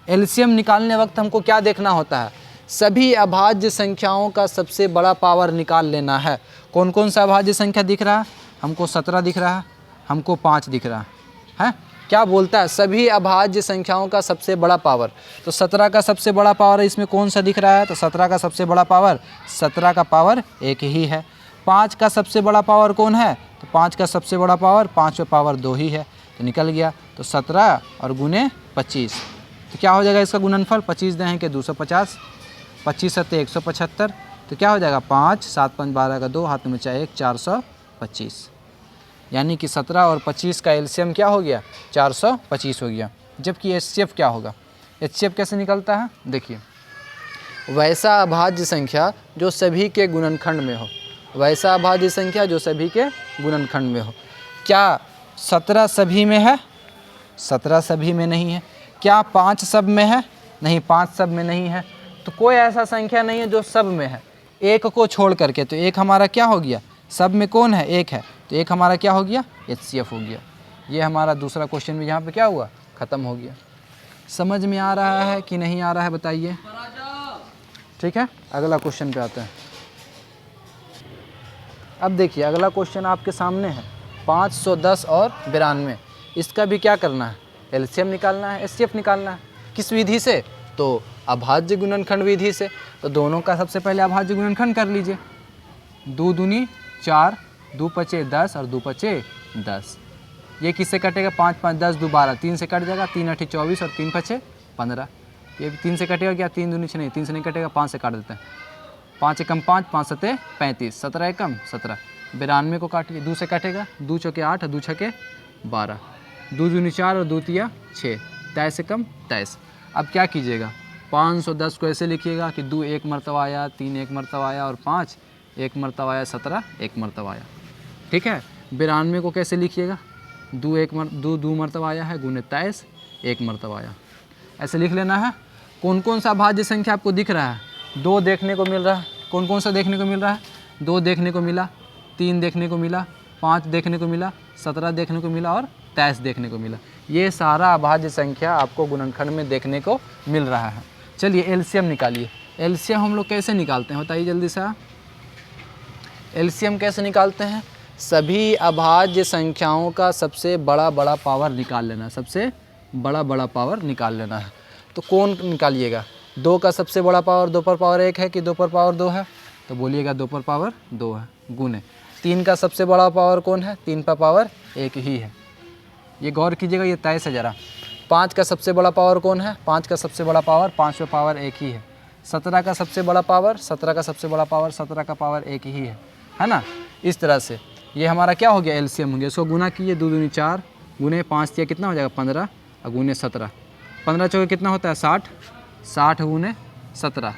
LCM निकालने वक्त हमको क्या देखना होता है? सभी अभाज्य संख्याओं का सबसे बड़ा पावर निकाल लेना है। कौन कौन सा अभाज्य संख्या दिख रहा है हमको? 17 दिख रहा है, हमको 5 दिख रहा है। क्या बोलता है? सभी अभाज्य संख्याओं का सबसे बड़ा पावर। तो 17 का सबसे बड़ा पावर इसमें कौन सा दिख रहा है? तो 17 का सबसे बड़ा पावर 17 का पावर 1 ही है। 5 का सबसे बड़ा पावर कौन है? तो 5 का सबसे बड़ा पावर 5 पे पावर 2 ही है, तो निकल गया। तो 17 और गुने 25, तो क्या हो जाएगा इसका गुणनफल? 25 दें के 250, 25 सत्ते 175, तो क्या हो जाएगा? 5 7 5 12 का 2, हाथ में बचा 1, 425। यानी कि 17 और 25 का LCM क्या हो गया? 425 हो गया। जबकि HCF क्या होगा? HCF कैसे निकलता है? देखिए, वैसा अभाज्य संख्या जो सभी के गुणनखंड में हो, वैसा अभाज्य संख्या जो सभी के गुणनखंड में हो। क्या 17 सभी में है? 17 सभी में नहीं है। क्या 5 सब में है? नहीं, 5 सब में नहीं है। तो कोई ऐसा संख्या नहीं है जो सब में है, एक को छोड़ करके। तो एक हमारा क्या हो गया? सब में कौन है? एक है, तो एक हमारा क्या हो गया? HCF हो गया। ये हमारा दूसरा क्वेश्चन भी यहाँ पे क्या हुआ? ख़त्म हो गया। समझ में आ रहा है कि नहीं आ रहा है बताइए? ठीक है, अगला क्वेश्चन पे आते हैं। अब देखिए अगला क्वेश्चन आपके सामने है, 510 और 92। इसका भी क्या करना है? LCM निकालना है, HCF निकालना है। किस विधि से? तो अभाज्य गुणनखंड विधि से। तो दोनों का सबसे पहले अभाज्य गुणनखंड कर लीजिए। 2 दूनी 4, 2 पचे 10 और 2 पचे 10। ये किससे कटेगा? 5 5 10 2 12, 3 से कट जाएगा, 3 8 24 और 3 पचे 15। ये 3 से कटेगा क्या? 3 दूनी 6 नहीं, 3 से नहीं कटेगा, 5 से काट देते हैं। 5 एकम 5, 5 सत्ते 35, 17 एकम 17। 92 को काटिए, 2 से कटेगा, 2 चौके 8 और 2 छके 12, 2 दूनी 4 और 2 तिया 6, 23 एकम 23। अब क्या कीजिएगा? 510 को ऐसे लिखिएगा कि 2 एक मरतबा आया, 3 एक मरतबा आया और 5 एक मरतबा आया, 17 एक मरतबा आया। ठीक है। 92 को कैसे लिखिएगा? 2 मरतबा आया है, गुने 23 एक मरतबा आया। ऐसे लिख लेना है। कौन कौन सा भाज्य संख्या आपको दिख रहा है? 2 देखने को मिल रहा है। कौन कौन सा देखने को मिल रहा है? 2 देखने को मिला, 3 देखने को मिला, 5 देखने को मिला, 17 देखने को मिला और 23 देखने को मिला। ये सारा अभाज्य संख्या आपको गुणनखंड में देखने को मिल रहा है। चलिए LCM निकालिए। LCM हम लोग कैसे निकालते हैं बताइए जल्दी से। LCM कैसे निकालते हैं? सभी अभाज्य संख्याओं का सबसे बड़ा पावर निकाल लेना है, सबसे बड़ा पावर निकाल लेना है। तो कौन निकालिएगा? 2 का सबसे बड़ा पावर 2 पर पावर 1 है कि 2 पर पावर 2 है? तो बोलिएगा 2 पर पावर 2 है, गुने 3 का सबसे बड़ा पावर कौन है? 3 पर पावर 1 ही है। ये गौर कीजिएगा, ये 23 है ज़रा। 5 का सबसे बड़ा पावर कौन है? 5 का सबसे बड़ा पावर 5 पर पावर 1 ही है। 17 का सबसे बड़ा पावर 17 का सबसे बड़ा पावर 17 का पावर 1 ही है ना। इस तरह से ये हमारा क्या हो गया? LCM हो गया। इसको गुना कीजिए, 2 दूनी 4, गुने 5 दिया कितना हो जाएगा? 15 और गुने 17, 15 चौके कितना होता है? 60, 60 गुने 17,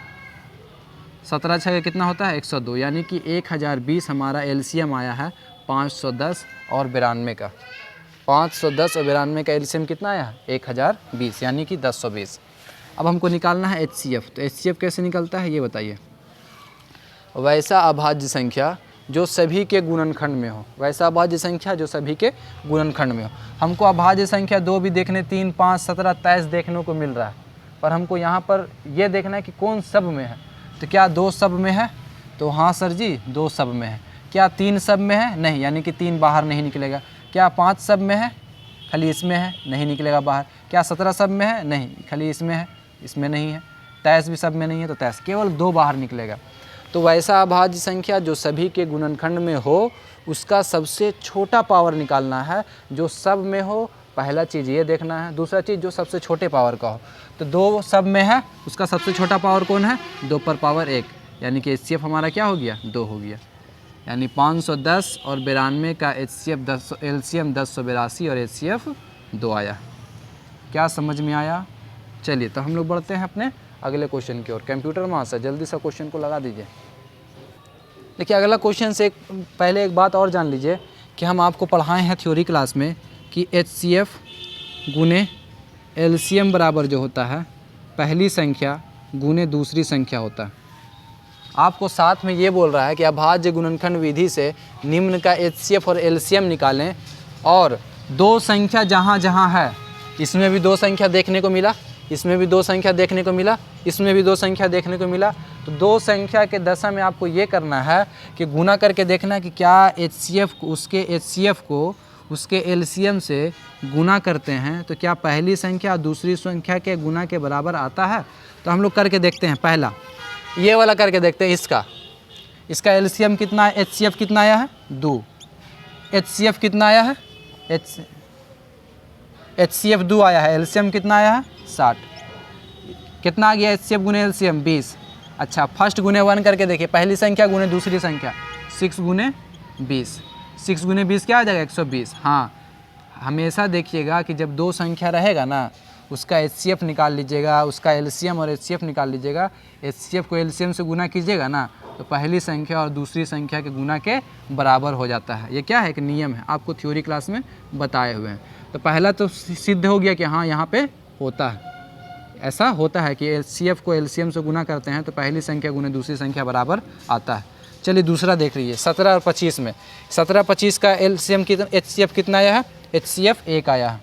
17 छः कितना होता है? 102। यानी कि 1020 हमारा LCM आया है 510 और 92 का। 510 और 92 का LCM कितना आया है? 1020, यानी कि 1020। अब हमको निकालना है HCF। तो HCF कैसे निकलता है ये बताइए। वैसा अभाज्य संख्या जो सभी के गुणनखंड में हो, वैसा अभाज्य संख्या जो सभी के गुणनखंड में हो। हमको अभाज्य संख्या 2 भी देखने, 3, 5, 17, 23 देखने को मिल रहा है, पर हमको यहाँ पर ये देखना है कि कौन सब में है। तो क्या 2 सब में है? तो हाँ सर जी 2 सब में है। क्या 3 सब में है? नहीं, यानी कि 3 बाहर नहीं निकलेगा। क्या 5 सब में है? खाली इसमें है, नहीं निकलेगा बाहर। क्या 17 सब में है? नहीं, खाली इसमें है, इसमें नहीं है। 23 भी सब में नहीं है, तो 23 केवल 2 बाहर निकलेगा। तो वैसा अभाज्य संख्या जो सभी के गुणनखंड में हो, उसका सबसे छोटा पावर निकालना है जो सब में हो। पहला चीज़ ये देखना है। दूसरा चीज़ जो सबसे छोटे पावर का हो। तो 2 सब में है, उसका सबसे छोटा पावर कौन है? 2 पर पावर 1, यानी कि HCF हमारा क्या हो गया? 2 हो गया। यानी 510 और 92 का HCF 10, LCM 1082 और HCF 2 आया। क्या समझ में आया? चलिए तो हम लोग बढ़ते हैं अपने अगले क्वेश्चन की ओर। कंप्यूटर मास्टर जल्दी से क्वेश्चन को लगा दीजिए। देखिए अगला क्वेश्चन से पहले एक बात और जान लीजिए कि हम आपको पढ़ाए हैं थ्योरी क्लास में कि HCF गुने LCM बराबर जो होता है पहली संख्या गुने दूसरी संख्या होता है। आपको साथ में ये बोल रहा है कि अभाज्य गुणनखंड विधि से निम्न का HCF और LCM निकालें, और 2 संख्या जहाँ जहाँ है, इसमें भी 2 संख्या देखने को मिला, इसमें भी 2 संख्या देखने को मिला, इसमें भी 2 संख्या देखने को मिला। तो 2 संख्या के दशा में आपको ये करना है कि गुना करके देखना कि क्या HCF को उसके LCM से गुना करते हैं तो क्या पहली संख्या दूसरी संख्या के गुना के बराबर आता है। तो हम लोग करके देखते हैं। पहला ये वाला करके देखते हैं। इसका LCM कितना है? HCF कितना आया है? 2। HCF कितना आया है? HCF 2 आया है। LCM कितना आया है? 60। कितना आ गया HCF गुने LCM? 20। अच्छा, फर्स्ट गुने 1 करके देखिए। पहली संख्या गुने दूसरी संख्या, 6 गुने 20। 6 गुने 20 क्या आ जाएगा? 120। हाँ, हमेशा देखिएगा कि जब 2 संख्या रहेगा ना, उसका HCF निकाल लीजिएगा, उसका LCM और HCF निकाल लीजिएगा। HCF को LCM से गुना कीजिएगा ना, तो पहली संख्या और दूसरी संख्या के गुना के बराबर हो जाता है। ये क्या है? एक नियम है, आपको थ्योरी क्लास में बताए हुए हैं। तो पहला तो सिद्ध हो गया कि हाँ यहाँ पे होता है, ऐसा होता है कि HCF को LCM से गुना करते हैं तो पहली संख्या गुने दूसरी संख्या बराबर आता है। चलिए दूसरा देख लीजिए। 17 और 25 में 17-25 का LCM कितना, HCF कितना आया है? HCF 1 आया है।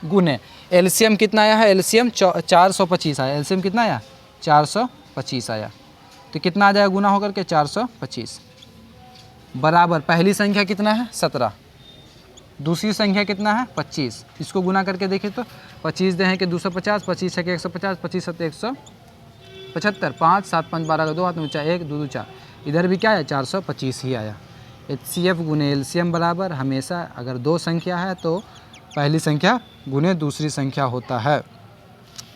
गुने LCM कितना आया है? LCM 425 आया। LCM कितना आया? 425 आया। तो कितना आ जाएगा गुना होकर के? 425 बराबर पहली संख्या कितना है? 17। दूसरी संख्या कितना है? 25। इसको गुना करके देखिए तो 25 दे हैं कि 250, 25 है कि 150, 25 है 175, 5 7 5 12 का 2 हाथ में 4, 1 2 2 4। इधर भी क्या है? 425 ही आया। HCF गुने LCM बराबर हमेशा अगर 2 संख्या है तो पहली संख्या गुने दूसरी संख्या होता है।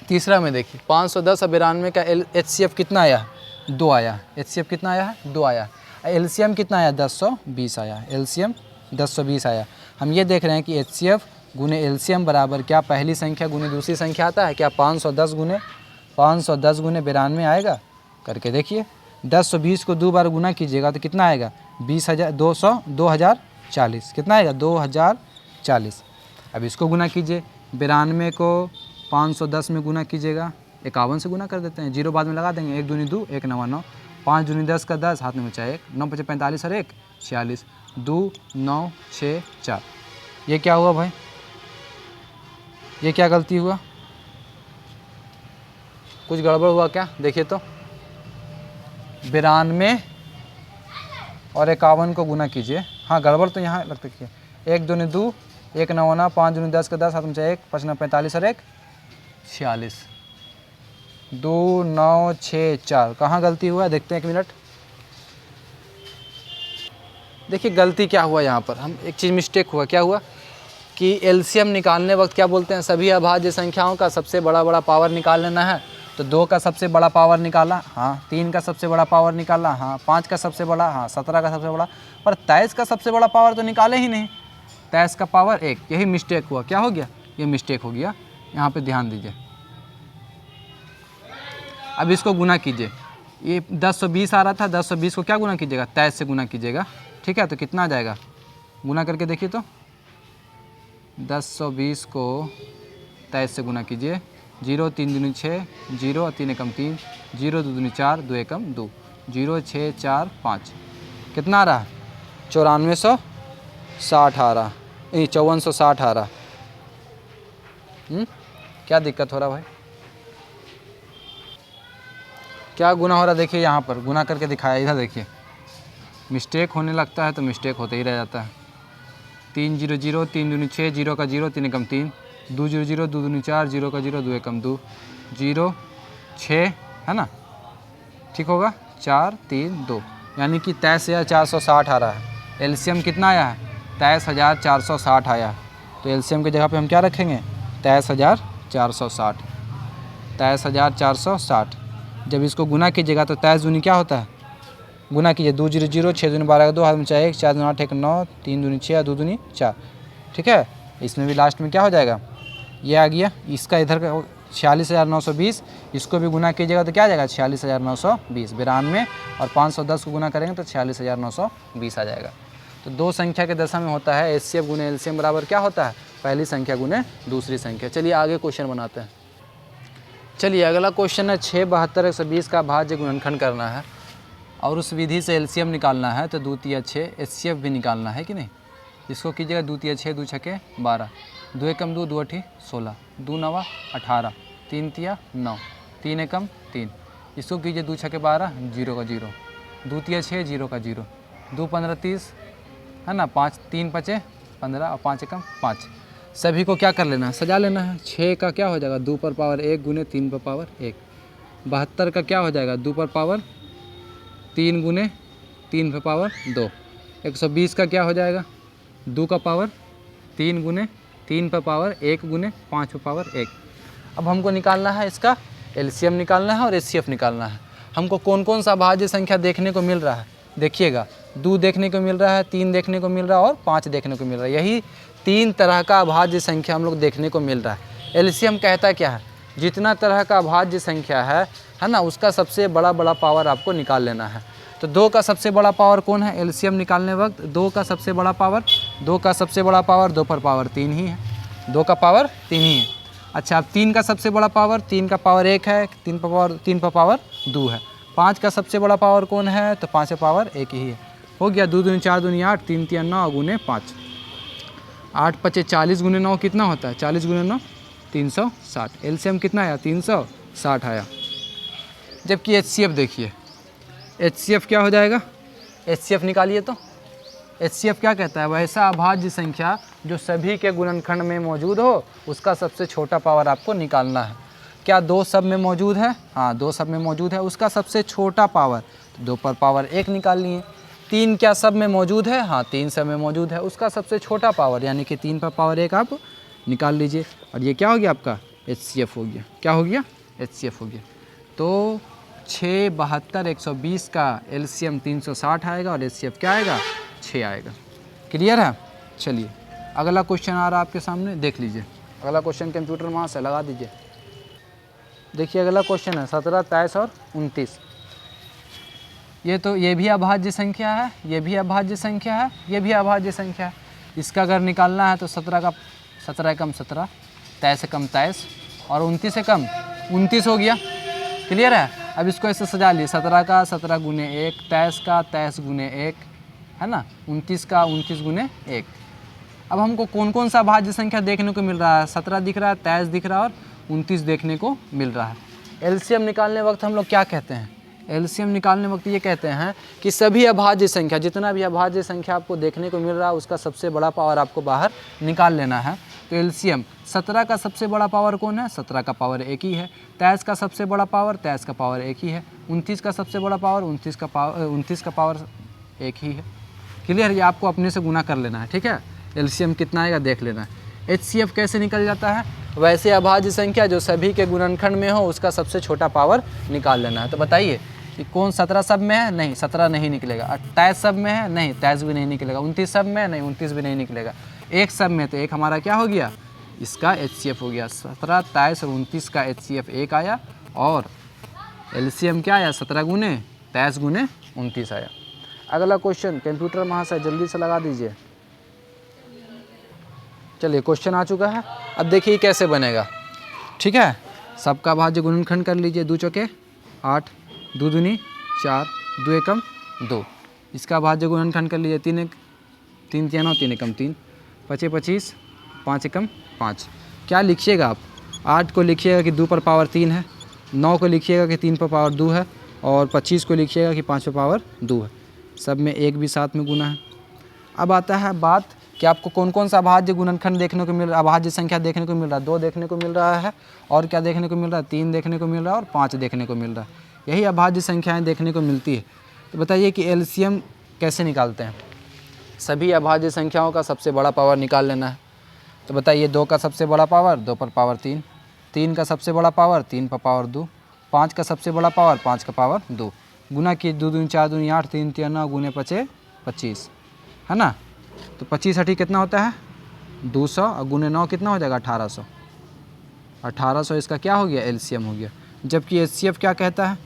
तीसरा में देखिए 510 और 92 का HCF कितना आया? 2 आया। HCF कितना आया है? 2 आया। LCM कितना आया? 1020 आया। LCM 1020 आया। हम ये देख रहे हैं कि HCF गुने LCM बराबर क्या पहली संख्या गुने दूसरी संख्या आता है? क्या 510 गुने 92 आएगा? करके देखिए। 1020 को 2 बार गुना कीजिएगा तो कितना आएगा? 2040। कितना आएगा? 2040। अब इसको गुना कीजिए। 92 को 510 में गुना कीजिएगा, 51 से गुना कर देते हैं, 0 बाद में लगा देंगे। 1 दूनी 2, 1 9 9, 5 दूनी 10 का 10, हाथ में 1, 9 5 45 और 1 46, 2 9 6 4। ये क्या हुआ भाई? ये क्या गलती हुआ? कुछ गड़बड़ हुआ क्या? देखिए तो 92 और 51 को गुना कीजिए। हाँ, गड़बड़ तो यहाँ लगता है। 1 दूनी 2, 1 9 9, 5 दूनी 10 का 10, हाथ में 1 5 9 45 और 1 46, 2 9 6 4। कहाँ गलती हुआ? देखते हैं 1 मिनट। देखिए गलती क्या हुआ यहाँ पर, हम एक चीज़ मिस्टेक हुआ। क्या हुआ कि LCM निकालने वक्त क्या बोलते हैं? सभी अभाज्य संख्याओं का सबसे बड़ा पावर निकाल लेना है। तो 2 का सबसे बड़ा पावर निकाला, हाँ। 3 का सबसे बड़ा पावर निकाला, हाँ। 5 का सबसे बड़ा, हाँ। 17 का सबसे बड़ा, पर 23 का सबसे बड़ा पावर तो निकाले ही नहीं। 23 का पावर 1, यही मिस्टेक हुआ। क्या हो गया? ये मिस्टेक हो गया। यहाँ पे ध्यान दीजिए। अब इसको गुना कीजिए। ये 1020 आ रहा था, 1020 को क्या गुना कीजिएगा? 23 से गुना कीजिएगा, ठीक है। तो कितना आ जाएगा? गुना करके देखिए तो 1020 को 23 से गुना कीजिए। 0 3 दूनी 6, 0 3 एकम 3, 0 2 दूनी 4, 2 एकम 2। 0 6 4 5 कितना आ रहा है 9460 आ रहा, नहीं 5460 आ रहा। क्या दिक्कत हो रहा भाई, क्या गुना हो रहा? देखिए यहाँ पर गुना करके दिखाया, इधर देखिए मिस्टेक होने लगता है तो मिस्टेक होते ही रह जाता है। 3 0 0 3 दूनी 6 0 का 0 3 एकम 3 2 0 0 2 दूनी 4 0 का 0 2 एकम 2 0 6 है ना, ठीक होगा 4 3 2 यानी कि 23,460 आ रहा है। एलसीएम कितना आया है 23,460 आया, तो एलसीएम की जगह पे हम क्या रखेंगे 23,460 23,460। जब इसको गुना कीजिएगा तो 23 दूनी क्या होता है, गुना कीजिए 2 0 0 6 दूनी 12 2 हाथ में 4 1 4 दूनी 8 1 9 3 दूनी 6 2 दूनी 4, ठीक है। इसमें भी लास्ट में क्या हो जाएगा, ये आ गया, इसका इधर का 46,920, इसको भी गुना कीजिएगा तो क्या आ जाएगा 46,920 92 और 510 को गुना करेंगे तो 46,920 आ जाएगा। तो दो संख्या के दशा में होता है एचसीएफ गुने एलसीएम बराबर क्या होता है, पहली संख्या गुने दूसरी संख्या। चलिए आगे क्वेश्चन बनाते हैं। चलिए अगला क्वेश्चन है 6 72 120 का भाज्य गुणनखंड करना है और उस विधि से एलसीएम निकालना है, तो 2 3 6 एचसीएफ भी निकालना है कि नहीं। इसको कीजिएगा 2 3 6 2 6 12 2 एकम 2 2 8 16 2 9 18 3 3 9 3 एकम 3, इसको कीजिए 2 6 12 0 का 0 2 3 6 0 का 0 2 15 30 है ना, 5 3 5 15 और 5 एकम 5। सभी को क्या कर लेना है, सजा लेना है। 6 का क्या हो जाएगा 2 पर पावर 1 गुने 3 पर पावर 1। 72 का क्या हो जाएगा 2 पर पावर 3 गुने 3 पर पावर 2। 120 का क्या हो जाएगा 2 का पावर 3 गुने 3 पर पावर 1 गुने 5 पर पावर 1। अब हमको निकालना है इसका एलसीएम निकालना है और एचसीएफ निकालना है। हमको कौन कौन सा भाज्य संख्या देखने को मिल रहा है, देखिएगा 2 देखने को मिल रहा है, 3 देखने को मिल रहा है और 5 देखने को मिल रहा है। यही 3 तरह का अभाज्य संख्या हम लोग देखने को मिल रहा है। एलसीएम कहता क्या है, जितना तरह का अभाज्य संख्या है ना, उसका सबसे बड़ा पावर आपको निकाल लेना है। तो 2 का सबसे बड़ा पावर कौन है, एलसीएम निकालने वक्त 2 का सबसे बड़ा पावर 2 पर पावर 3 ही है, 2 का पावर 3 ही है। अच्छा अब 3 का सबसे बड़ा पावर 3 का पावर 1 है, 3 पर पावर 2 है। 5 का सबसे बड़ा पावर कौन है, तो 5 पर पावर 1 ही है। हो गया 2 दूनी 4 दूनी 8 3 3 9 गुने 5 8 5 40 गुने 9 कितना होता है 40 गुने 9 360। एलसीएम कितना आया 360 आया। जबकि एचसीएफ देखिए, एचसीएफ क्या हो जाएगा, एचसीएफ निकालिए तो एचसीएफ क्या कहता है, वैसा अभाज्य संख्या जो सभी के गुणनखंड में मौजूद हो उसका सबसे छोटा पावर आपको निकालना है। क्या 2 सब में मौजूद है, हाँ 2 सब में मौजूद है, उसका सबसे छोटा पावर 2 पर पावर 1 निकाल लिए। 3 क्या सब में मौजूद है, हाँ 3 सब में मौजूद है, उसका सबसे छोटा पावर यानी कि 3 पर पावर 1 आप निकाल लीजिए। और ये क्या हो गया आपका एचसीएफ हो गया, क्या हो गया एचसीएफ हो गया। तो 6 72 120 का एलसीएम 360 आएगा और एचसीएफ क्या आएगा 6 आएगा। क्लियर है। चलिए अगला क्वेश्चन आ रहा है आपके सामने, देख लीजिए। अगला क्वेश्चन कंप्यूटर वहाँ से लगा दीजिए। देखिए अगला क्वेश्चन है 17 23 और 29। ये भी अभाज्य संख्या है, ये भी अभाज्य संख्या है, ये भी अभाज्य संख्या है। इसका अगर निकालना है तो 17 का 17 कम 17 23 से कम 23 और 29 से कम 29 हो गया। क्लियर है। अब इसको ऐसे सजा लिए 17 का 17 गुने 1 23 का 23 गुने 1 है ना, 29 का 29 गुने 1। अब हमको कौन कौन सा भाज्य संख्या देखने को मिल रहा है, 17 दिख रहा है 23 दिख रहा है और 29 देखने को मिल रहा है। एलसीएम निकालने वक्त हम लोग क्या कहते हैं, एलसीएम निकालने वक्त ये कहते हैं कि सभी अभाज्य संख्या, जितना भी अभाज्य संख्या आपको देखने को मिल रहा है उसका सबसे बड़ा पावर आपको बाहर निकाल लेना है। तो एलसीएम 17 का सबसे बड़ा पावर कौन है, 17 का पावर 1 ही है। 23 का सबसे बड़ा पावर 23 का पावर 1 ही है। 29 का सबसे बड़ा पावर 29 का पावर 1 ही है। क्लियर। ये आपको अपने से गुना कर लेना है, ठीक है। एलसीएम कितना आएगा देख लेना है। एचसीएफ कैसे निकल जाता है, वैसे अभाज्य संख्या जो सभी के गुणनखंड में हो उसका सबसे छोटा पावर निकाल लेना है। तो बताइए कि कौन 17 सब में है, नहीं 17 नहीं निकलेगा। 28 सब में है, नहीं 23 भी नहीं निकलेगा। 29 सब में है, नहीं 29 भी नहीं निकलेगा। 1 सब में, तो 1 हमारा क्या हो गया, इसका एचसीएफ हो गया। 17 23 और 29 का एचसीएफ 1 आया और एलसीएम क्या आया 17 गुने 23 गुने 29 आया। अगला क्वेश्चन कंप्यूटर महाशय जल्दी से लगा दीजिए। चलिए क्वेश्चन आ चुका है। अब देखिए कैसे बनेगा, ठीक है। सबका भाज्य गुणनखंड कर लीजिए। 2 चौके 8 2 दूनी 4 2 एकम 2। इसका भाज्य गुणनखंड कर लीजिए, 3 3 9 3 एकम 3, 25 25, 5 एकम 5। क्या लिखिएगा आप? 8 को लिखिएगा कि 2 पर पावर 3 है, 9 को लिखिएगा कि 3 पर पावर 2 है, और 25 को लिखिएगा कि 5 पर पावर 2 है। सब में एक भी साथ में गुना है। अब आता है बात कि आपको कौन कौन सा अभाज्य गुणनखंड देखने को मिल रहा है, अभाज्य संख्या देखने को मिल रहा है। 2 देखने को मिल रहा है, और क्या देखने को मिल रहा है, 3 देखने को मिल रहा है, और 5 देखने को मिल रहा है। यही अभाज्य संख्याएँ देखने को मिलती है। तो बताइए कि एलसीएम कैसे निकालते हैं? सभी अभाज्य संख्याओं का सबसे बड़ा पावर निकाल लेना है। तो बताइए, 2 का सबसे बड़ा पावर 2 पर पावर 3, 3 का सबसे बड़ा पावर 3 पर पावर 2, 5 का सबसे बड़ा पावर 5 का पावर 2। गुना की 2 दूनी 4 दूनी 8, 3 3 9, गुने 5 25, है ना। तो 25 80 कितना होता है 200, और गुने 9 कितना हो जाएगा 1800। 1800 इसका क्या हो गया, एलसीएम हो गया। जबकि एचसीएफ क्या कहता है,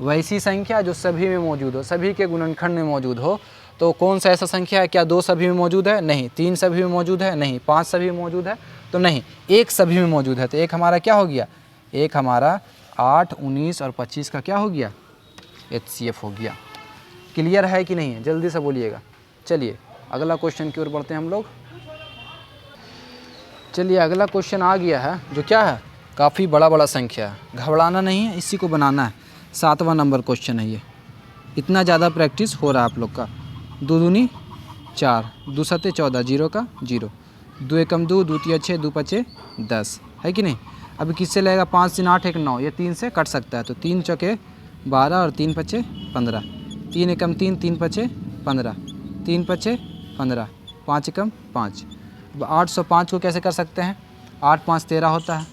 वैसी संख्या जो सभी में मौजूद हो, सभी के गुणनखंड में मौजूद हो। तो कौन सा ऐसा संख्या है, क्या 2 सभी में मौजूद है? नहीं। 3 सभी में मौजूद है? नहीं। 5 सभी में मौजूद है? तो नहीं। 1 सभी में मौजूद है। तो एक हमारा क्या हो गया, एक हमारा 8 19 और 25 का क्या हो गया, एचसीएफ हो गया। क्लियर है कि नहीं है? जल्दी से बोलिएगा। चलिए अगला क्वेश्चन की ओर बढ़ते हैं हम लोग। चलिए अगला क्वेश्चन आ गया है, जो क्या है, काफ़ी बड़ा संख्या है। घबराना नहीं है, इसी को बनाना है। 7वां नंबर क्वेश्चन है ये। इतना ज़्यादा प्रैक्टिस हो रहा है आप लोग का। 2 दूनी 4, 2 सते 14, 0 का 0, 2 एकम 2, 2 तिया 6, 2 पचे 10, है कि नहीं। अभी किससे लगेगा, 5 3 8 1 9, ये 3 से कट सकता है। तो 3 चौके 12 और 3 पचे 15, 3 एकम 3, 3 पचे 15, 3 पचे 15, 5 एकम 5। 805 को कैसे कर सकते हैं, 8 5 13 होता है,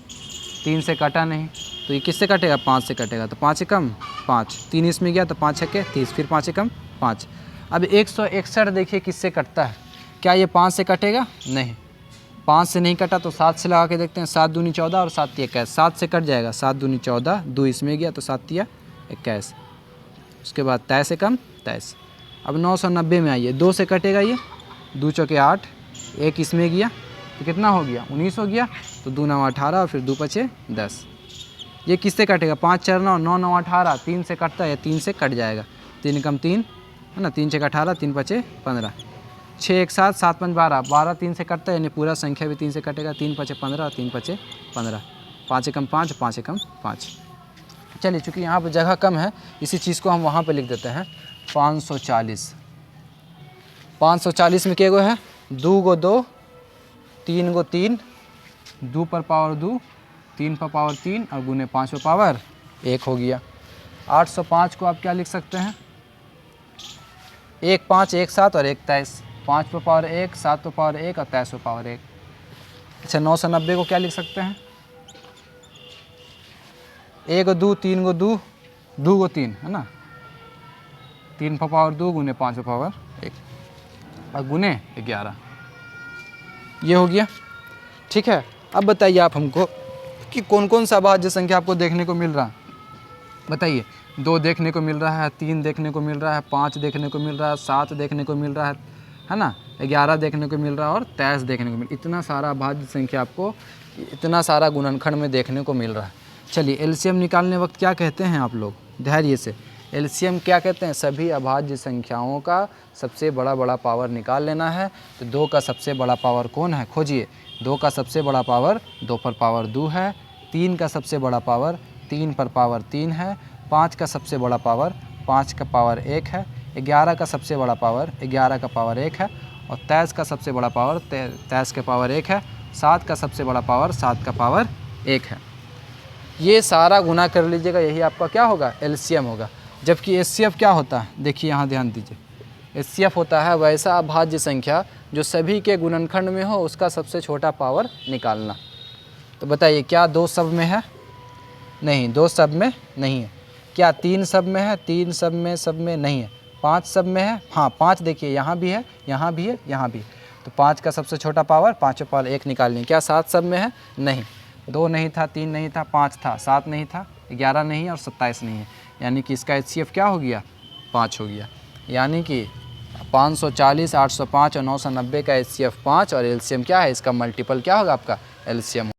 3 से कटा नहीं, तो ये किससे कटेगा, 5 से कटेगा। तो 5 एकम 5, 3 इसमें गया तो 5 छक्के 30, फिर 5 एकम 5। अब 161 देखिए किससे कटता है, क्या ये 5 से कटेगा, नहीं। 5 से नहीं कटा तो 7 से लगा के देखते हैं। 7 दूनी 14 और 7 तिया 21, 7 से कट जाएगा। 7 दूनी 14, 2 इसमें गया तो 7 तिया 21, उसके बाद 23 एकम 23। अब 990 में आइए, 2 से कटेगा ये, 2 चौके 8, 1 इसमें गया तो कितना हो गया, 19 हो गया। तो 2 9 18 और फिर 2 पचे 10। ये किससे कटेगा, 5 4 9, 9 9 18, 3 से कटता है, 3 से कट जाएगा। 3 एकम 3 है ना, 3 छक्के 18, 3 पचे 15, 6 1 7, 7 5 12, 12 3 से कटता है, यानी पूरा संख्या भी 3 से कटेगा। 3 पचे 15 और 3 पचे 15, 5 एकम 5, 5 एकम 5। चलिए चूँकि यहाँ पर जगह कम है, इसी चीज़ को हम वहाँ पर लिख देते हैं 540। 540 में क्या गो है, 2 गो 2, 3 गो 3, 2 पर पावर 2, 3 पर पावर 3 और गुने 5 पर पावर 1 हो गया। 805 को आप क्या लिख सकते हैं, 1 5 1 7 और 1 23, 5 पर पावर 1, 7 पर पावर 1 और 23 पर पावर 1। अच्छा 990 को क्या लिख सकते हैं, 1 गो 2, 3 गो 2, 2 गो 3 है ना, 3 पर पावर 2 गुने 5 पर पावर 1 और गुने 11, ये हो गया। ठीक है, अब बताइए आप हमको कि कौन कौन सा अभाज्य संख्या आपको देखने को मिल रहा है। बताइए, 2 देखने को मिल रहा है, 3 देखने को मिल रहा है, 5 देखने को मिल रहा है, 7 देखने को मिल रहा है ना, 11 देखने को मिल रहा है और 23 देखने को मिल। इतना सारा अभाज्य संख्या आपको, इतना सारा गुणनखंड में देखने को मिल रहा है। चलिए एलसीएम निकालने वक्त क्या कहते हैं आप लोग, धैर्य से। एलसीएम क्या कहते हैं, सभी अभाज्य संख्याओं का सबसे बड़ा पावर निकाल लेना है। तो 2 का सबसे बड़ा पावर कौन है, खोजिए। 2 का सबसे बड़ा पावर 2 पर पावर 2 है, 3 का सबसे बड़ा पावर 3 पर पावर 3 है, 5 का सबसे बड़ा पावर 5 का पावर 1 है, 11 का सबसे बड़ा पावर 11 का पावर 1 है, और 23 का सबसे बड़ा पावर 23 का पावर 1 है, 7 का सबसे बड़ा पावर 7 का पावर 1 है। ये सारा गुना कर लीजिएगा, यही आपका क्या होगा, एलसीएम होगा। जबकि एचसीएफ क्या होता है, देखिए यहाँ ध्यान दीजिए। एचसीएफ होता है वैसा अभाज्य संख्या जो सभी के गुणनखंड में हो, उसका सबसे छोटा पावर निकालना। तो बताइए, क्या 2 सब में है, नहीं। 2 सब में नहीं है। क्या 3 सब में है, 3 सब में नहीं है। 5 सब में है, हाँ 5 देखिए यहाँ भी है, यहाँ भी है, यहाँ भी। तो 5 का सबसे छोटा पावर 5 पावर 1 निकालनी। क्या 7 सब में है, नहीं। 2 नहीं था, 3 नहीं था, 5 था, 7 नहीं था, 11 नहीं है और 27 नहीं है। यानी कि इसका एचसीएफ क्या हो गया, 5 हो गया। यानी कि 540, 805 और 990 का एचसीएफ 5 और एलसीएम क्या है, इसका मल्टीपल क्या होगा आपका, एलसीएम।